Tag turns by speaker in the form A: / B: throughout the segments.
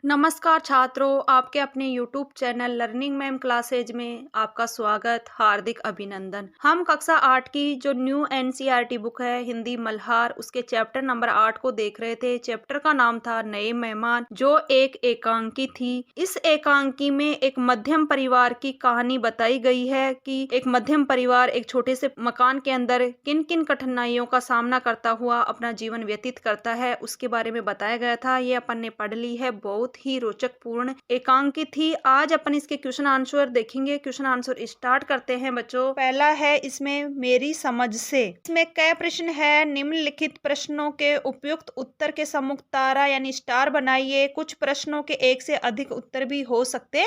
A: नमस्कार छात्रों, आपके अपने YouTube channel learning ma'am classes में आपका स्वागत, हार्दिक अभिनंदन। हम कक्षा 8 की जो न्यू NCERT बुक है हिंदी मल्हार, उसके चैप्टर नंबर 8 को देख रहे थे। चैप्टर का नाम था नए मेहमान, जो एक एकांकी थी। इस एकांकी में एक मध्यम परिवार की कहानी बताई गई है कि एक मध्यम परिवार एक छोटे से मकान के अंदर किन किन कठिनाइयों का सामना करता हुआ अपना जीवन व्यतीत करता है, उसके बारे में बताया गया था। ये अपन ने पढ़ ली है, बहुत ही रोचक पूर्ण एकांकी थी। आज अपन इसके क्वेश्चन आंसर देखेंगे। क्वेश्चन आंसर स्टार्ट करते हैं बच्चों। पहला है इसमें मेरी समझ से। इसमें कै प्रश्न है? निम्नलिखित प्रश्नों के उपयुक्त उत्तर के सम्मुख तारा यानी स्टार बनाइए। कुछ प्रश्नों के एक से अधिक उत्तर भी हो सकते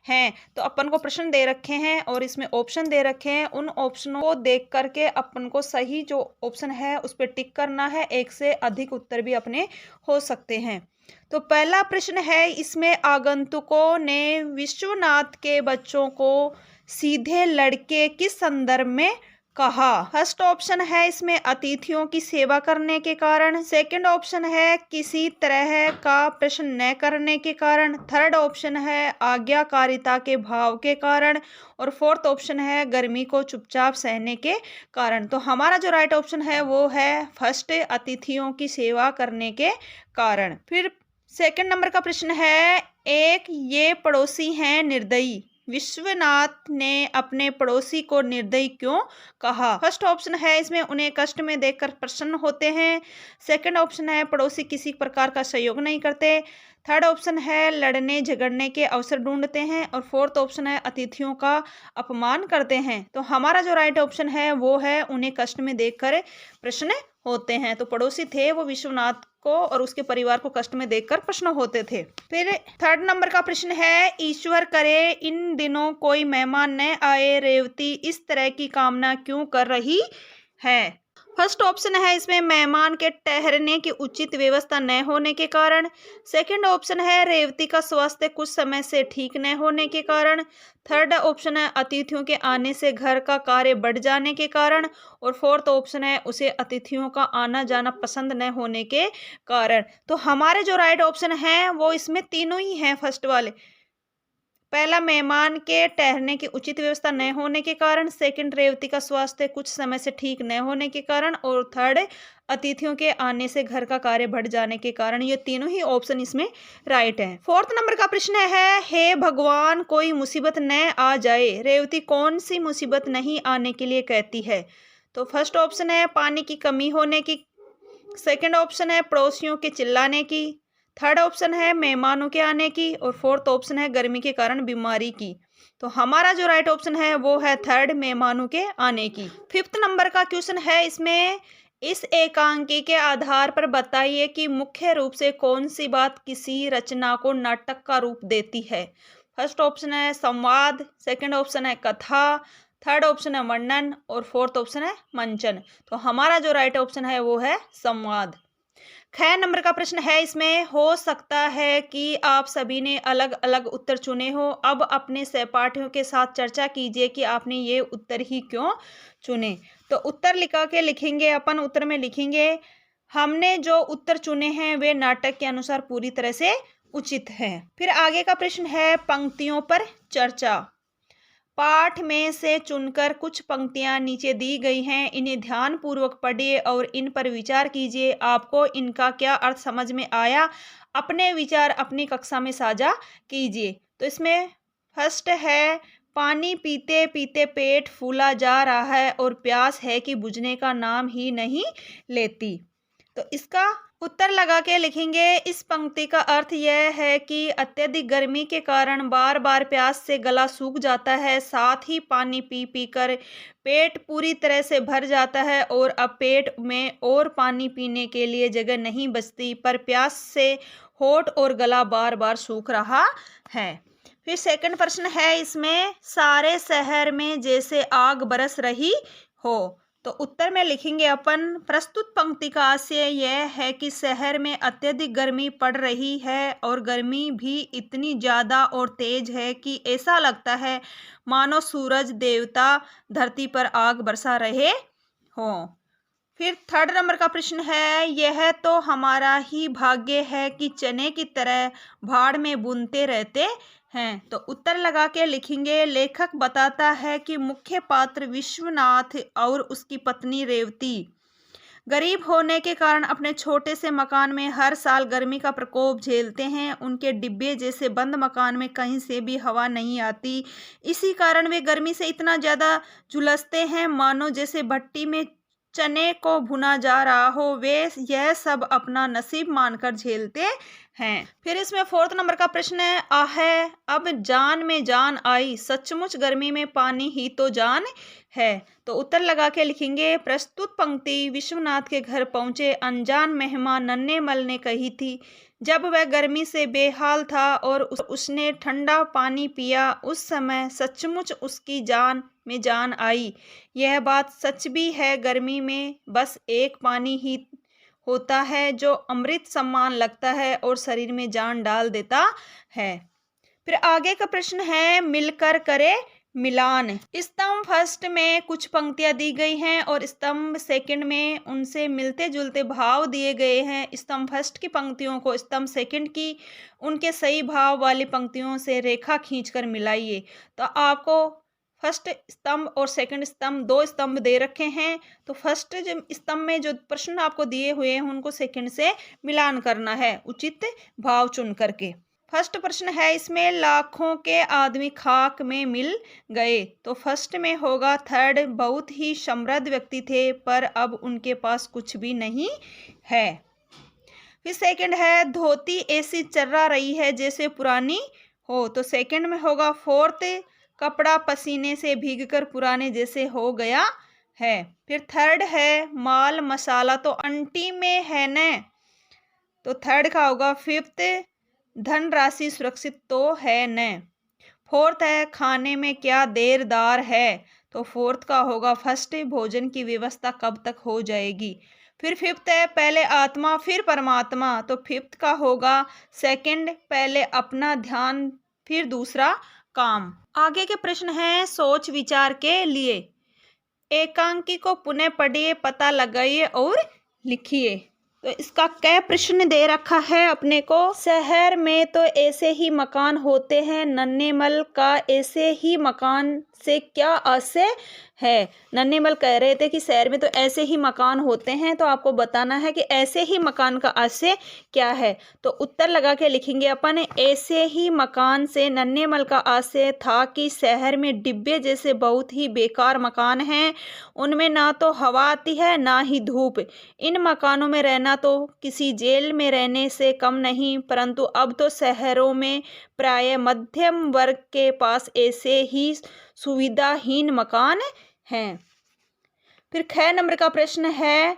A: हैं। तो अपन को प्रश्न दे रखे हैं और इसमें ऑप्शन दे रखे हैं। उन ऑप्शनों को देख करके अपन को सही जो ऑप्शन है उस पर टिक करना है। एक से अधिक उत्तर भी अपने हो सकते हैं। तो पहला प्रश्न है इसमें, आगंतुकों ने विश्वनाथ के बच्चों को सीधे लड़के किस संदर्भ में कहा? फर्स्ट ऑप्शन है इसमें अतिथियों की सेवा करने के कारण। सेकंड ऑप्शन है किसी तरह का प्रश्न न करने के कारण। थर्ड ऑप्शन है आज्ञाकारिता के भाव के कारण। और फोर्थ ऑप्शन है गर्मी को चुपचाप सहने के कारण। तो हमारा जो राइट ऑप्शन है वो है फर्स्ट, अतिथियों की सेवा करने के कारण। फिर सेकंड नंबर का प्रश्न है, एक ये पड़ोसी हैं निर्दयी। विश्वनाथ ने अपने पड़ोसी को निर्दयी क्यों कहा? फर्स्ट ऑप्शन है इसमें उन्हें कष्ट में देखकर प्रसन्न होते हैं। सेकंड ऑप्शन है पड़ोसी किसी प्रकार का सहयोग नहीं करते। थर्ड ऑप्शन है लड़ने झगड़ने के अवसर ढूंढते हैं। और फोर्थ ऑप्शन है अतिथियों का अपमान करते हैं। तो हमारा जो राइट ऑप्शन है वो है उन्हें कष्ट में देखकर प्रसन्न होते हैं। तो पड़ोसी थे वो विश्वनाथ को और उसके परिवार को कष्ट में देखकर प्रसन्न होते थे। फिर थर्ड नंबर का प्रश्न है, ईश्वर करे इन दिनों कोई मेहमान न आए, रेवती इस तरह की कामना क्यों कर रही है? फर्स्ट ऑप्शन है इसमें मेहमान के ठहरने की उचित व्यवस्था न होने के कारण। सेकंड ऑप्शन है रेवती का स्वास्थ्य कुछ समय से ठीक न होने के कारण। थर्ड ऑप्शन है अतिथियों के आने से घर का कार्य बढ़ जाने के कारण। और फोर्थ ऑप्शन है उसे अतिथियों का आना जाना पसंद न होने के कारण। तो हमारे जो राइट ऑप्शन है वो इसमें तीनों ही हैं। फर्स्ट वाले, पहला मेहमान के ठहरने की उचित व्यवस्था न होने के कारण। सेकंड रेवती का स्वास्थ्य कुछ समय से ठीक न होने के कारण। और थर्ड अतिथियों के आने से घर का कार्य बढ़ जाने के कारण। ये तीनों ही ऑप्शन इसमें राइट है। फोर्थ नंबर का प्रश्न है, हे भगवान कोई मुसीबत न आ जाए, रेवती कौन सी मुसीबत नहीं आने के लिए कहती है? तो फर्स्ट ऑप्शन है पानी की कमी होने की। सेकंड ऑप्शन है पड़ोसियों के चिल्लाने की। थर्ड ऑप्शन है मेहमानों के आने की। और फोर्थ ऑप्शन है गर्मी के कारण बीमारी की। तो हमारा जो राइट ऑप्शन है वो है थर्ड, मेहमानों के आने की। फिफ्थ नंबर का क्वेश्चन है इसमें, इस एकांकी के आधार पर बताइए कि मुख्य रूप से कौन सी बात किसी रचना को नाटक का रूप देती है? फर्स्ट ऑप्शन है संवाद। सेकंड ऑप्शन है कथा। थर्ड ऑप्शन है वर्णन। और फोर्थ ऑप्शन है मंचन। तो हमारा जो राइट ऑप्शन है वो है संवाद। 6 नंबर का प्रश्न है इसमें, हो सकता है कि आप सभी ने अलग अलग उत्तर चुने हो। अब अपने सहपाठियों के साथ चर्चा कीजिए कि आपने ये उत्तर ही क्यों चुने। तो उत्तर लिखा के लिखेंगे अपन। उत्तर में लिखेंगे हमने जो उत्तर चुने हैं वे नाटक के अनुसार पूरी तरह से उचित हैं। फिर आगे का प्रश्न है पंक्तियों पर चर्चा। पाठ में से चुनकर कुछ पंक्तियां नीचे दी गई हैं, इन्हें ध्यान पूर्वक पढ़िए और इन पर विचार कीजिए। आपको इनका क्या अर्थ समझ में आया? अपने विचार अपनी कक्षा में साझा कीजिए। तो इसमें फर्स्ट है, पानी पीते पीते पेट फूला जा रहा है और प्यास है कि बुझने का नाम ही नहीं लेती। तो इसका उत्तर लगा के लिखेंगे, इस पंक्ति का अर्थ यह है कि अत्यधिक गर्मी के कारण बार बार प्यास से गला सूख जाता है, साथ ही पानी पी पी कर पेट पूरी तरह से भर जाता है और अब पेट में और पानी पीने के लिए जगह नहीं बचती, पर प्यास से होठ और गला बार बार सूख रहा है। फिर सेकंड प्रश्न है इसमें, सारे शहर में जैसे आग बरस रही हो। तो उत्तर में लिखेंगे अपन, प्रस्तुत पंक्ति का आशय यह है कि शहर में अत्यधिक गर्मी पड़ रही है और गर्मी भी इतनी ज़्यादा और तेज है कि ऐसा लगता है मानो सूरज देवता धरती पर आग बरसा रहे हों। फिर थर्ड नंबर का प्रश्न है, यह तो हमारा ही भाग्य है कि चने की तरह भाड़ में बुनते रहते हैं। तो उत्तर लगा के लिखेंगे, लेखक बताता है कि मुख्य पात्र विश्वनाथ और उसकी पत्नी रेवती गरीब होने के कारण अपने छोटे से मकान में हर साल गर्मी का प्रकोप झेलते हैं। उनके डिब्बे जैसे बंद मकान में कहीं से भी हवा नहीं आती। इसी कारण वे गर्मी से इतना ज़्यादा झुलसते हैं मानो जैसे भट्टी में चने को भुना जा रहा हो। वे यह सब अपना नसीब मानकर झेलते हैं। फिर इसमें फोर्थ नंबर का प्रश्न है, अब जान में जान आई, सचमुच गर्मी में पानी ही तो जान है। तो उत्तर लगा के लिखेंगे, प्रस्तुत पंक्ति विश्वनाथ के घर पहुंचे अनजान मेहमान नन्हेमल ने कही थी। जब वह गर्मी से बेहाल था और उसने ठंडा पानी पिया, उस समय सचमुच उसकी जान में जान आई। यह बात सच भी है, गर्मी में बस एक पानी ही होता है जो अमृत समान लगता है और शरीर में जान डाल देता है। फिर आगे का प्रश्न है, मिलकर करे मिलान। स्तंभ फर्स्ट में कुछ पंक्तियां दी गई हैं और स्तंभ सेकंड में उनसे मिलते जुलते भाव दिए गए हैं। स्तंभ फर्स्ट की पंक्तियों को स्तंभ सेकंड की उनके सही भाव वाली पंक्तियों से रेखा खींचकर मिलाइए। तो आपको फर्स्ट स्तंभ और सेकंड स्तंभ, दो स्तंभ दे रखे हैं। तो फर्स्ट जो स्तंभ में जो प्रश्न आपको दिए हुए हैं उनको सेकंड से मिलान करना है उचित भाव चुन करके। फर्स्ट प्रश्न है इसमें, लाखों के आदमी खाक में मिल गए। तो फर्स्ट में होगा थर्ड, बहुत ही समृद्ध व्यक्ति थे पर अब उनके पास कुछ भी नहीं है। फिर सेकंड है, धोती ऐसी चर्रा रही है जैसे पुरानी हो। तो सेकंड में होगा फोर्थ, कपड़ा पसीने से भीगकर पुराने जैसे हो गया है। फिर थर्ड है, माल मसाला तो अंटी में है न। तो थर्ड का होगा फिफ्थ, धन राशि सुरक्षित तो है न। फोर्थ है, खाने में क्या देरदार है। तो फोर्थ का होगा फर्स्ट, भोजन की व्यवस्था कब तक हो जाएगी। फिर फिफ्थ है, पहले आत्मा फिर परमात्मा। तो फिफ्थ का होगा सेकंड, पहले अपना ध्यान फिर दूसरा काम। आगे के प्रश्न हैं सोच विचार के लिए। एकांकी को पुनः पढ़िए, पता लगाइए और लिखिए। तो इसका क्या प्रश्न दे रखा है अपने को, शहर में तो ऐसे ही मकान होते हैं, नन्हेमल का ऐसे ही मकान से क्या आशय है। नन्हेमल कह रहे थे कि शहर में तो ऐसे ही मकान होते हैं, तो आपको बताना है कि ऐसे ही मकान का आशय क्या है। तो उत्तर लगा के लिखेंगे अपन, ऐसे ही मकान से नन्हेमल का आशय था कि शहर में डिब्बे जैसे बहुत ही बेकार मकान हैं, उनमें ना तो हवा आती है ना ही धूप। इन मकानों में रहना तो किसी जेल में रहने से कम नहीं, परंतु अब तो शहरों में प्राय मध्यम वर्ग के पास ऐसे ही सुविधाहीन मकान हैं। फिर 6 नंबर का प्रश्न है,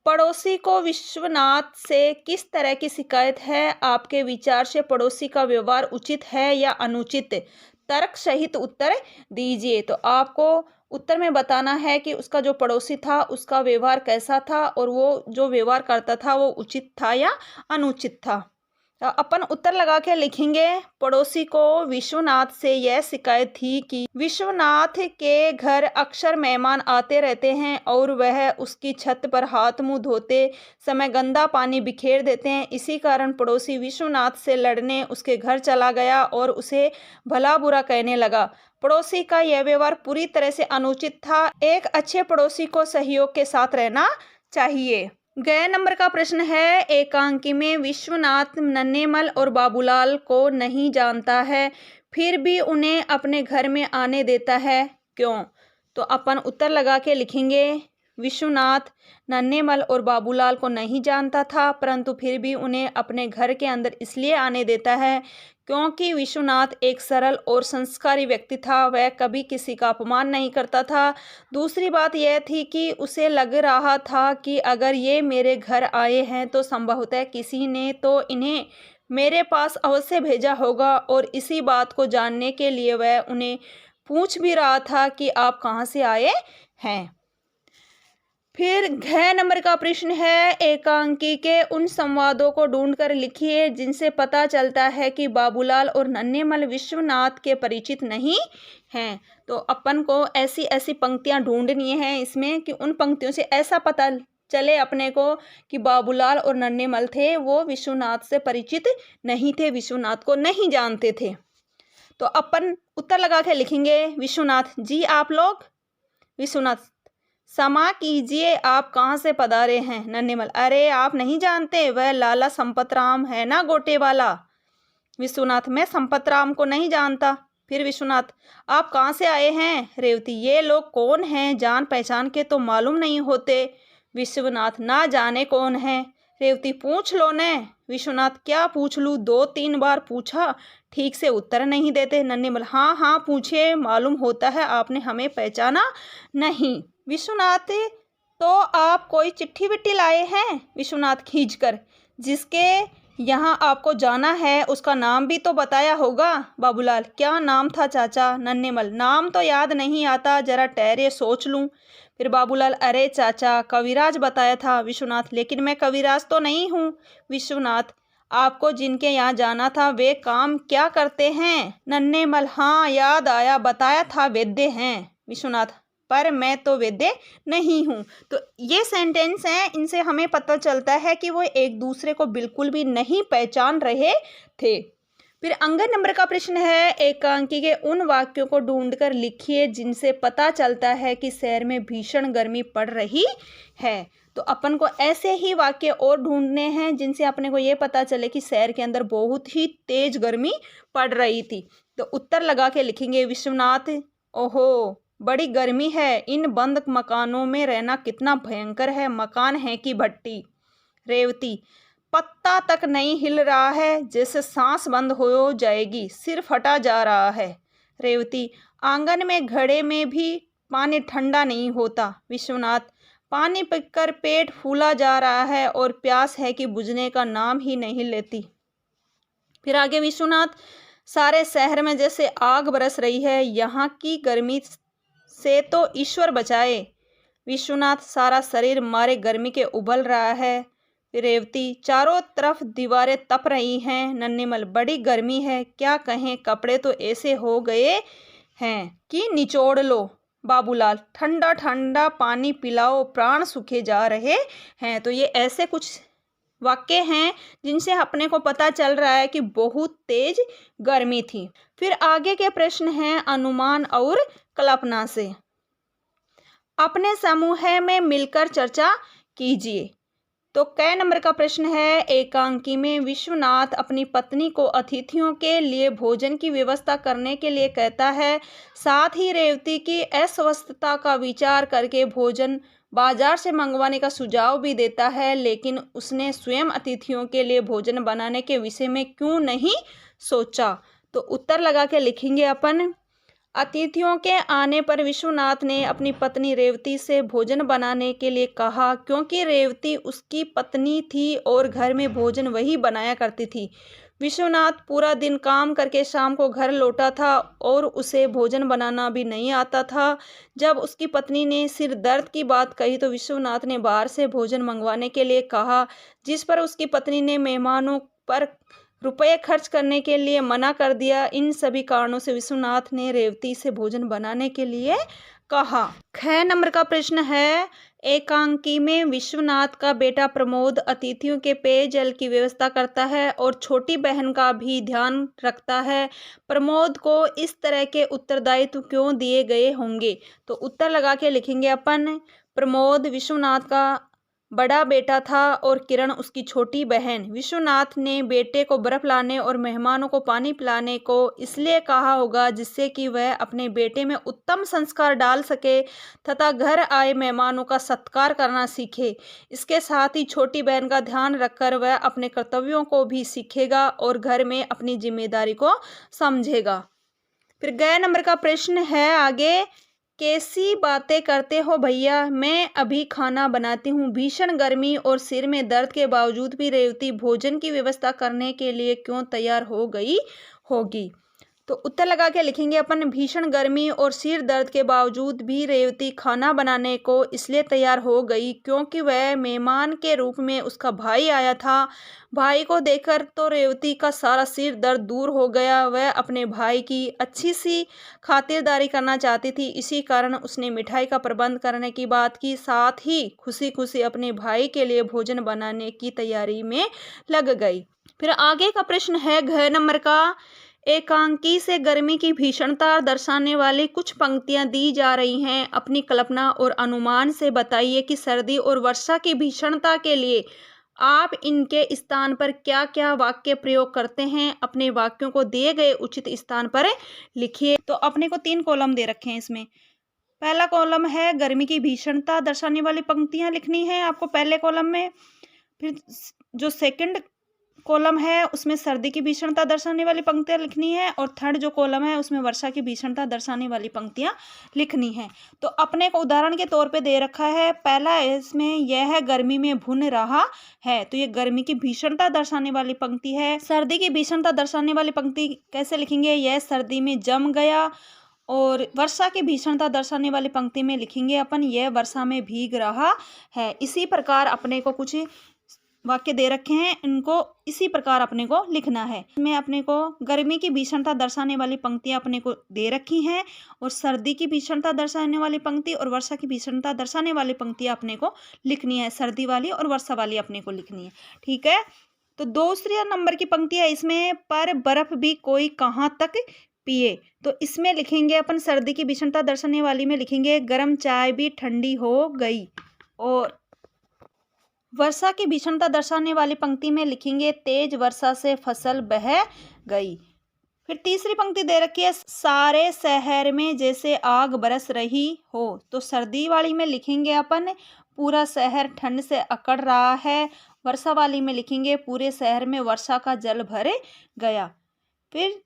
A: पड़ोसी को विश्वनाथ से किस तरह की शिकायत है। आपके विचार से पड़ोसी का व्यवहार उचित है या अनुचित, तर्क सहित उत्तर दीजिए। तो आपको उत्तर में बताना है कि उसका जो पड़ोसी था उसका व्यवहार कैसा था और वो जो व्यवहार करता था वो उचित था या अनुचित था। अपन उत्तर लगा के लिखेंगे, पड़ोसी को विश्वनाथ से यह शिकायत थी कि विश्वनाथ के घर अक्सर मेहमान आते रहते हैं और वह उसकी छत पर हाथ मुंह धोते समय गंदा पानी बिखेर देते हैं। इसी कारण पड़ोसी विश्वनाथ से लड़ने उसके घर चला गया और उसे भला बुरा कहने लगा। पड़ोसी का यह व्यवहार पूरी तरह से अनुचित था। एक अच्छे पड़ोसी को सहयोग के साथ रहना चाहिए। गए नंबर का प्रश्न है, एकांकी में विश्वनाथ नन्हेमल और बाबूलाल को नहीं जानता है, फिर भी उन्हें अपने घर में आने देता है, क्यों। तो अपन उत्तर लगा के लिखेंगे, विश्वनाथ नन्हेमल और बाबूलाल को नहीं जानता था परंतु फिर भी उन्हें अपने घर के अंदर इसलिए आने देता है क्योंकि विश्वनाथ एक सरल और संस्कारी व्यक्ति था। वह कभी किसी का अपमान नहीं करता था। दूसरी बात यह थी कि उसे लग रहा था कि अगर ये मेरे घर आए हैं तो संभवतः किसी ने तो इन्हें मेरे पास अवश्य भेजा होगा और इसी बात को जानने के लिए वह उन्हें पूछ भी रहा था कि आप कहाँ से आए हैं। फिर 6 नंबर का प्रश्न है, एकांकी के उन संवादों को ढूंढकर लिखिए जिनसे पता चलता है कि बाबूलाल और नन्हेमल विश्वनाथ के परिचित नहीं हैं। तो अपन को ऐसी ऐसी पंक्तियां ढूंढनी है इसमें कि उन पंक्तियों से ऐसा पता चले अपने को कि बाबूलाल और नन्हेमल थे वो विश्वनाथ से परिचित नहीं थे, विश्वनाथ को नहीं जानते थे। तो अपन उत्तर लगा के लिखेंगे विश्वनाथ जी आप लोग। विश्वनाथ क्षमा कीजिए आप कहाँ से पधारे हैं। नन्हेमल अरे आप नहीं जानते वह लाला संपतराम है ना गोटे वाला। विश्वनाथ मैं संपतराम को नहीं जानता। फिर विश्वनाथ आप कहाँ से आए हैं। रेवती ये लोग कौन हैं, जान पहचान के तो मालूम नहीं होते। विश्वनाथ ना जाने कौन है। रेवती पूछ लो ने। विश्वनाथ क्या पूछ लूँ, 2-3 बार पूछा ठीक से उत्तर नहीं देते। नन्हेमल हाँ हाँ पूछिए, मालूम होता है आपने हमें पहचाना नहीं। विश्वनाथ तो आप कोई चिट्ठी विट्ठी लाए हैं। विश्वनाथ खींचकर जिसके यहाँ आपको जाना है उसका नाम भी तो बताया होगा। बाबूलाल क्या नाम था चाचा। नन्हेमल नाम तो याद नहीं आता, जरा ठहरे सोच लूँ। फिर बाबूलाल अरे चाचा कविराज बताया था। विश्वनाथ लेकिन मैं कविराज तो नहीं हूँ। विश्वनाथ आपको जिनके यहाँ जाना था वे काम क्या करते हैं। नन्हेमल हाँ याद आया, बताया था वैद्य हैं। विश्वनाथ पर मैं तो वैद्य नहीं हूँ। तो ये सेंटेंस हैं, इनसे हमें पता चलता है कि वो एक दूसरे को बिल्कुल भी नहीं पहचान रहे थे। फिर अंगद नंबर का प्रश्न है, एकांकी के उन वाक्यों को ढूंढकर लिखिए जिनसे पता चलता है कि शहर में भीषण गर्मी पड़ रही है। तो अपन को ऐसे ही वाक्य और ढूंढने हैं जिनसे अपने को ये पता चले कि शहर के अंदर बहुत ही तेज गर्मी पड़ रही थी। तो उत्तर लगा के लिखेंगे विश्वनाथ ओहो बड़ी गर्मी है, इन बंद मकानों में रहना कितना भयंकर है, मकान है कि भट्टी। रेवती पत्ता तक नहीं हिल रहा है, जैसे सांस बंद हो जाएगी, सिर फटा जा रहा है। रेवती आंगन में घड़े में भी पानी ठंडा नहीं होता। विश्वनाथ पानी पीकर पेट फूला जा रहा है और प्यास है कि बुझने का नाम ही नहीं लेती। फिर आगे विश्वनाथ सारे शहर में जैसे आग बरस रही है, यहाँ की गर्मी से तो ईश्वर बचाए। विश्वनाथ सारा शरीर मारे गर्मी के उबल रहा है। रेवती चारों तरफ दीवारें तप रही हैं। नन्हेमल बड़ी गर्मी है, क्या कहें, कपड़े तो ऐसे हो गए हैं कि निचोड़ लो। बाबूलाल ठंडा ठंडा पानी पिलाओ, प्राण सूखे जा रहे हैं। तो ये ऐसे कुछ वाक्य हैं जिनसे अपने को पता चल रहा है कि बहुत तेज गर्मी थी। फिर आगे के प्रश्न हैं अनुमान और कल्पना से। अपने समूह में मिलकर चर्चा कीजिए। तो कै नंबर का प्रश्न है, एकांकी में विश्वनाथ अपनी पत्नी को अतिथियों के लिए भोजन की व्यवस्था करने के लिए कहता है, साथ ही रेवती की अस्वस्थता का विचार करके भोजन बाजार से मंगवाने का सुझाव भी देता है, लेकिन उसने स्वयं अतिथियों के लिए भोजन बनाने के विषय में क्यों नहीं सोचा। तो उत्तर लगा के लिखेंगे अपन। अतिथियों के आने पर विश्वनाथ ने अपनी पत्नी रेवती से भोजन बनाने के लिए कहा, क्योंकि रेवती उसकी पत्नी थी और घर में भोजन वही बनाया करती थी। विश्वनाथ पूरा दिन काम करके शाम को घर लौटा था और उसे भोजन बनाना भी नहीं आता था। जब उसकी पत्नी ने सिर दर्द की बात कही तो विश्वनाथ ने बाहर से भोजन मंगवाने के लिए कहा, जिस पर उसकी पत्नी ने मेहमानों पर रुपये खर्च करने के लिए मना कर दिया। इन सभी कारणों से विश्वनाथ ने रेवती से भोजन बनाने के लिए कहा। 6 नंबर का प्रश्न है, एकांकी में विश्वनाथ का बेटा प्रमोद अतिथियों के पेयजल की व्यवस्था करता है और छोटी बहन का भी ध्यान रखता है। प्रमोद को इस तरह के उत्तरदायित्व क्यों दिए गए होंगे। तो उत्तर लगा के लिखेंगे अपन। प्रमोद विश्वनाथ का बड़ा बेटा था और किरण उसकी छोटी बहन। विश्वनाथ ने बेटे को बर्फ लाने और मेहमानों को पानी पिलाने को इसलिए कहा होगा जिससे कि वह अपने बेटे में उत्तम संस्कार डाल सके तथा घर आए मेहमानों का सत्कार करना सीखे। इसके साथ ही छोटी बहन का ध्यान रखकर वह अपने कर्तव्यों को भी सीखेगा और घर में अपनी जिम्मेदारी को समझेगा। फिर गए नंबर का प्रश्न है आगे, कैसी बातें करते हो भैया, मैं अभी खाना बनाती हूँ। भीषण गर्मी और सिर में दर्द के बावजूद भी रेवती भोजन की व्यवस्था करने के लिए क्यों तैयार हो गई होगी। तो उत्तर लगा के लिखेंगे अपन, भीषण गर्मी और सिर दर्द के बावजूद भी रेवती खाना बनाने को इसलिए तैयार हो गई क्योंकि वह मेहमान के रूप में उसका भाई आया था। भाई को देखकर तो रेवती का सारा सिर दर्द दूर हो गया। वह अपने भाई की अच्छी सी खातिरदारी करना चाहती थी, इसी कारण उसने मिठाई का प्रबंध करने की बात की, साथ ही खुशी खुशी अपने भाई के लिए भोजन बनाने की तैयारी में लग गई। फिर आगे का प्रश्न है घ नंबर का, एकांकी से गर्मी की भीषणता दर्शाने वाली कुछ पंक्तियां दी जा रही हैं। अपनी कल्पना और अनुमान से बताइए कि सर्दी और वर्षा की भीषणता के लिए आप इनके स्थान पर क्या क्या वाक्य प्रयोग करते हैं। अपने वाक्यों को दिए गए उचित स्थान पर लिखिए। तो अपने को 3 कॉलम दे रखे हैं इसमें। पहला कॉलम है गर्मी की भीषणता दर्शाने वाली पंक्तियां लिखनी है आपको पहले कॉलम में। फिर जो सेकंड कॉलम है उसमें सर्दी की भीषणता दर्शाने वाली पंक्तियां लिखनी है, और थर्ड जो कॉलम है उसमें वर्षा की भीषणता दर्शाने वाली पंक्तियां लिखनी है। तो अपने को उदाहरण के तौर पे दे रखा है, पहला इसमें यह गर्मी में भुन रहा है, तो ये गर्मी की भीषणता दर्शाने वाली पंक्ति है। सर्दी की भीषणता दर्शाने वाली पंक्ति कैसे लिखेंगे, यह सर्दी में जम गया। और वर्षा की भीषणता दर्शाने वाली पंक्ति में लिखेंगे अपन, यह वर्षा में भीग रहा है। इसी प्रकार अपने को कुछ वाक्य दे रखे हैं, इनको इसी प्रकार अपने को लिखना है। इसमें अपने को गर्मी की भीषणता दर्शाने वाली पंक्तियां अपने को दे रखी हैं, और सर्दी की भीषणता दर्शाने वाली पंक्ति और वर्षा की भीषणता दर्शाने वाली पंक्तियां अपने को लिखनी है। सर्दी वाली और वर्षा वाली अपने को लिखनी है, ठीक है। तो दूसरे नंबर की पंक्ति है इसमें, पर बर्फ भी कोई कहाँ तक पिए। तो इसमें लिखेंगे अपन, सर्दी की भीषणता दर्शाने वाली में लिखेंगे, गर्म चाय भी ठंडी हो गई। और वर्षा की भीषणता दर्शाने वाली पंक्ति में लिखेंगे, तेज वर्षा से फसल बह गई। फिर तीसरी पंक्ति दे रखी है, सारे शहर में जैसे आग बरस रही हो। तो सर्दी वाली में लिखेंगे अपन, पूरा शहर ठंड से अकड़ रहा है। वर्षा वाली में लिखेंगे, पूरे शहर में वर्षा का जल भर गया। फिर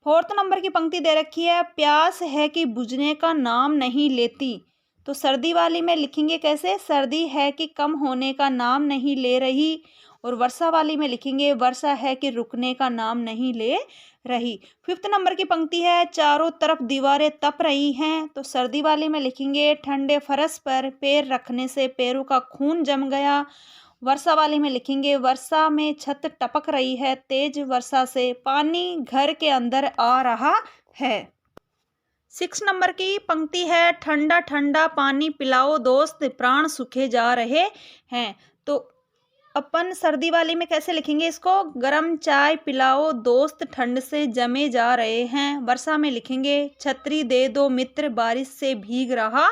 A: फोर्थ नंबर की पंक्ति दे रखी है, प्यास है कि बुझने का नाम नहीं लेती। तो सर्दी वाली में लिखेंगे कैसे, सर्दी है कि कम होने का नाम नहीं ले रही। और वर्षा वाली में लिखेंगे, वर्षा है कि रुकने का नाम नहीं ले रही। फिफ्थ नंबर की पंक्ति है, चारों तरफ दीवारें तप रही हैं। तो सर्दी वाली में लिखेंगे, ठंडे फर्श पर पैर रखने से पैरों का खून जम गया। वर्षा वाली में लिखेंगे, वर्षा में छत टपक रही है, तेज वर्षा से पानी घर के अंदर आ रहा है। 6 नंबर की पंक्ति है, ठंडा ठंडा पानी पिलाओ दोस्त, प्राण सूखे जा रहे हैं। तो अपन सर्दी वाली में कैसे लिखेंगे इसको, गरम चाय पिलाओ दोस्त, ठंड से जमे जा रहे हैं। वर्षा में लिखेंगे, छतरी दे दो मित्र, बारिश से भीग रहा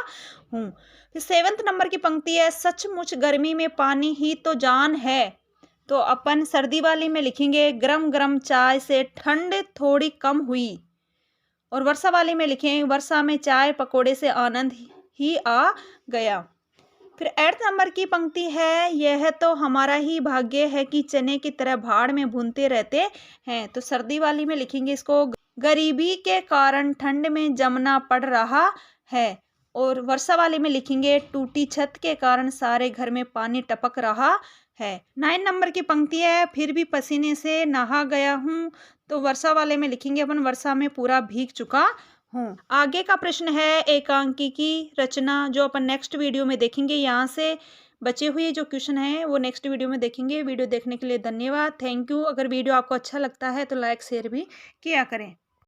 A: हूँ। फिर 7 नंबर की पंक्ति है, सचमुच गर्मी में पानी ही तो जान है। तो अपन सर्दी वाली में लिखेंगे, गरम गरम चाय से ठंड थोड़ी कम हुई। और वर्षा वाली में लिखें, वर्षा में चाय पकोड़े से आनंद ही आ गया। फिर 8 नंबर की पंक्ति है, यह तो हमारा ही भाग्य है कि चने की तरह भाड़ में भूनते रहते हैं। तो सर्दी वाली में लिखेंगे इसको, गरीबी के कारण ठंड में जमना पड़ रहा है। और वर्षा वाली में लिखेंगे, टूटी छत के कारण सारे घर में पानी टपक रहा है। 9 नंबर की पंक्ति है, फिर भी पसीने से नहा गया हूँ। तो वर्षा वाले में लिखेंगे अपन, वर्षा में पूरा भीग चुका हूँ। आगे का प्रश्न है एकांकी की रचना, जो अपन नेक्स्ट वीडियो में देखेंगे। यहाँ से बचे हुए जो क्वेश्चन है वो नेक्स्ट वीडियो में देखेंगे। वीडियो देखने के लिए धन्यवाद, थैंक यू। अगर वीडियो आपको अच्छा लगता है तो लाइक शेयर भी किया करें।